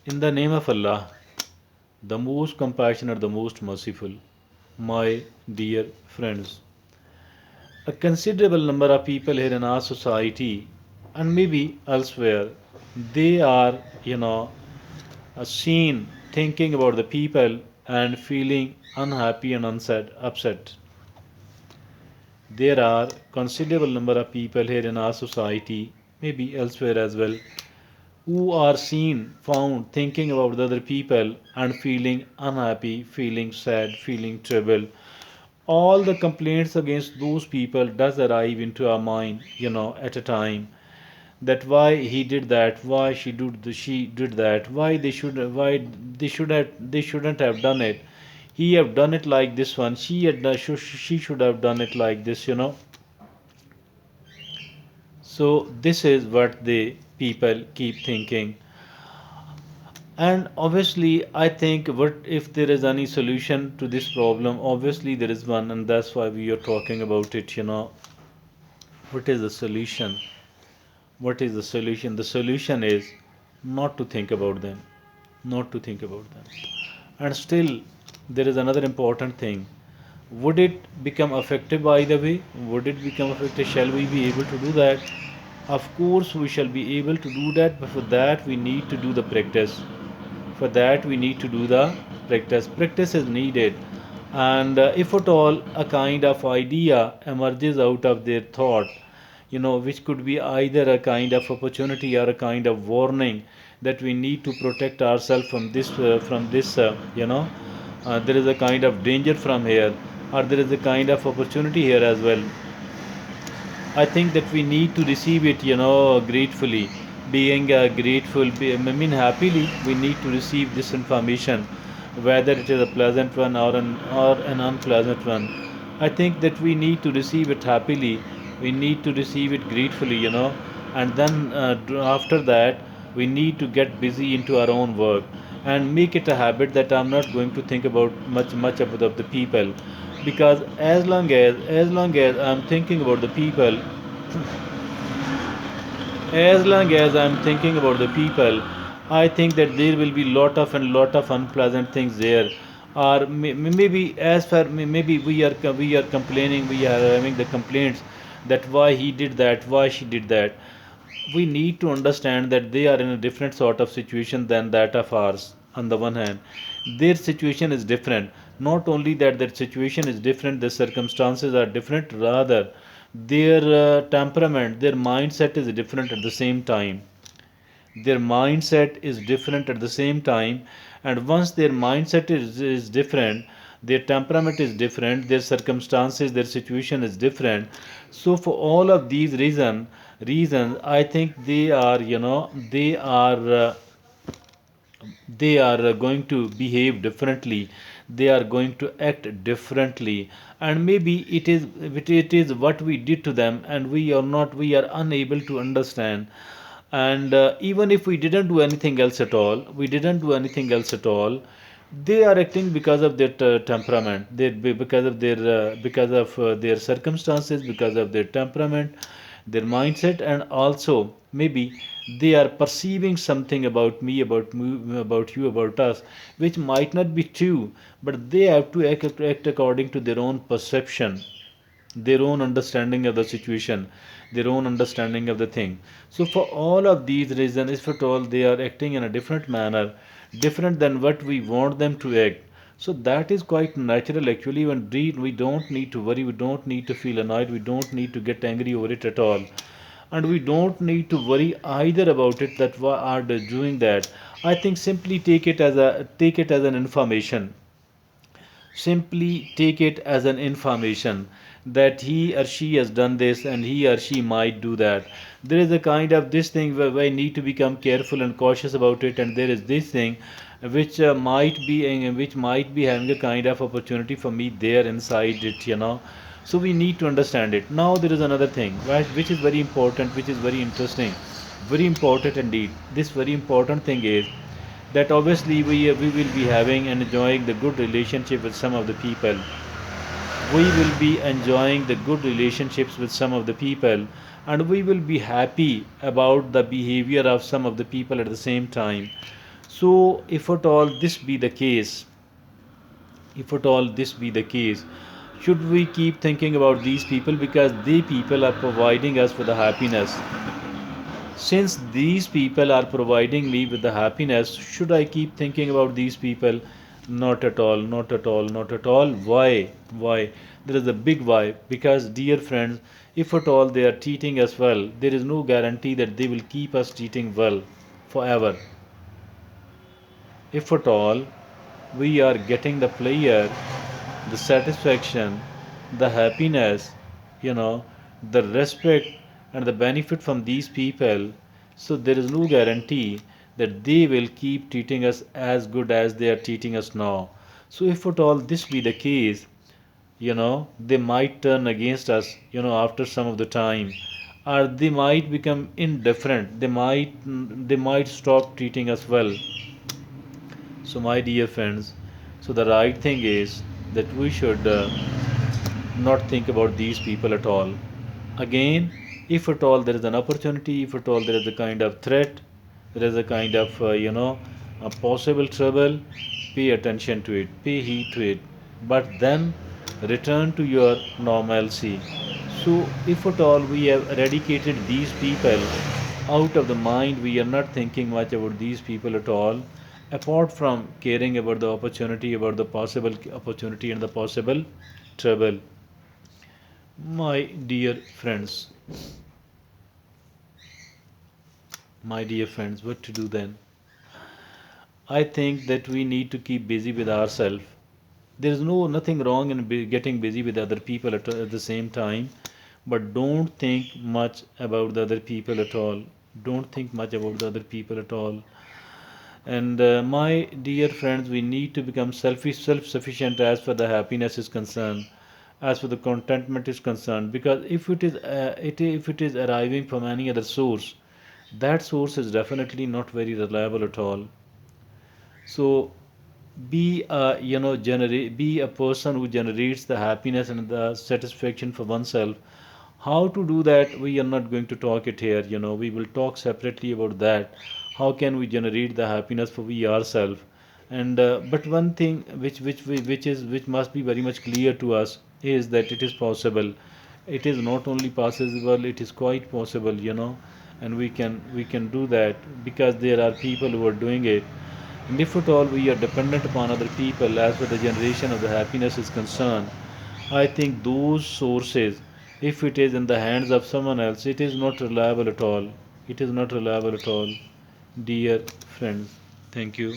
In the name of Allah, the most compassionate, the most merciful, my dear friends, a considerable number of people here in our society and maybe elsewhere, they are, seen thinking about the people and feeling unhappy and upset. There are considerable number of people here in our society, maybe elsewhere as well, who are seen, found thinking about the other people and feeling unhappy, feeling sad, feeling trouble. All the complaints against those people does arrive into our mind, at a time that why he did that, why she did that, why they shouldn't have done it. He have done it like this one. She should have done it like this. So this is what the people keep thinking. And obviously, I think what if there is any solution to this problem? Obviously, there is one, and that's why we are talking about it. What is the solution? What is the solution? The solution is not to think about them, not to think about them. And still, there is another important thing. Would it become effective by the way? Would it become effective? Shall we be able to do that? Of course, we shall be able to do that, but for that, we need to do the practice. For that, we need to do the practice. Practice is needed. And if at all a kind of idea emerges out of their thought, which could be either a kind of opportunity or a kind of warning that we need to protect ourselves from this, there is a kind of danger from here, or there is a kind of opportunity here as well. I think that we need to receive it, gratefully. Being grateful, I mean, happily, we need to receive this information, whether it is a pleasant one or an unpleasant one. I think that we need to receive it happily. We need to receive it gratefully, and then after that, we need to get busy into our own work and make it a habit that I'm not going to think about much about the people, because as long as I'm thinking about the people, as long as I'm thinking about the people, I think that there will be lot of unpleasant things there. Or maybe as far maybe we are complaining, we are having the complaints that why he did that, why she did that. We need to understand that they are in a different sort of situation than that of ours. On the one hand, their situation is different. Not only that their situation is different, the circumstances are different, rather their temperament, their mindset is different at the same time. Their mindset is different at the same time. And once their mindset is different, their temperament is different, their circumstances, their situation is different. So for all of these reasons, I think they are going to behave differently, they are going to act differently. And maybe it is what we did to them, and we are unable to understand. And even if we didn't do anything else at all, they are acting because of their temperament, because of their circumstances, because of their temperament, their mindset. And also maybe they are perceiving something about me, about you, about us, which might not be true, but they have to act according to their own perception, their own understanding of the situation, their own understanding of the thing. So, for all of these reasons, if at all they are acting in a different manner, different than what we want them to act, so that is quite natural actually. When we don't need to worry, we don't need to feel annoyed, we don't need to get angry over it at all. And we don't need to worry either about it that why are they doing that. I think simply take it as an information. Simply take it as an information that he or she has done this and he or she might do that. There is a kind of this thing where I need to become careful and cautious about it, and there is this thing which might be having a kind of opportunity for me there inside it. So we need to understand it. Now there is another thing, right, which is very important, which is very interesting, very important indeed. This very important thing is that obviously we will be having and enjoying the good relationship with some of the people. We will be enjoying the good relationships with some of the people, and we will be happy about the behavior of some of the people at the same time. So if at all this be the case, if at all this be the case, should we keep thinking about these people because they people are providing us with the happiness? Since these people are providing me with the happiness, should I keep thinking about these people? Not at all, not at all, not at all. Why? Why? There is a big why. Because, dear friends, if at all they are treating us well, there is no guarantee that they will keep us treating well forever. If at all we are getting the pleasure, the satisfaction, the happiness, you know, the respect and the benefit from these people, so there is no guarantee that they will keep treating us as good as they are treating us now. So if at all this be the case, they might turn against us, after some of the time, or they might become indifferent. They might stop treating us well. So, my dear friends, so the right thing is that we should not think about these people at all. Again, if at all there is an opportunity, if at all there is a kind of threat, there is a kind of, a possible trouble, pay attention to it, pay heed to it, but then return to your normalcy. So, if at all we have eradicated these people out of the mind, we are not thinking much about these people at all, apart from caring about the opportunity, about the possible opportunity and the possible trouble. My dear friends, my dear friends, what to do then? I think that we need to keep busy with ourselves. There is nothing wrong in getting busy with other people at the same time, but don't think much about the other people at all. Don't think much about the other people at all. And my dear friends, we need to become self-sufficient as far the happiness is concerned, as far the contentment is concerned. Because if it is arriving from any other source, that source is definitely not very reliable at all. So be a person who generates the happiness and the satisfaction for oneself. How to do that, we are not going to talk it here. We will talk separately about that. How can we generate the happiness for we ourselves? And but one thing which must be very much clear to us is that it is possible. It is not only possible, it is quite possible, and we can do that because there are people who are doing it. And if at all we are dependent upon other people as far the generation of the happiness is concerned, I think those sources, if it is in the hands of someone else, it is not reliable at all. It is not reliable at all. Dear friends, thank you.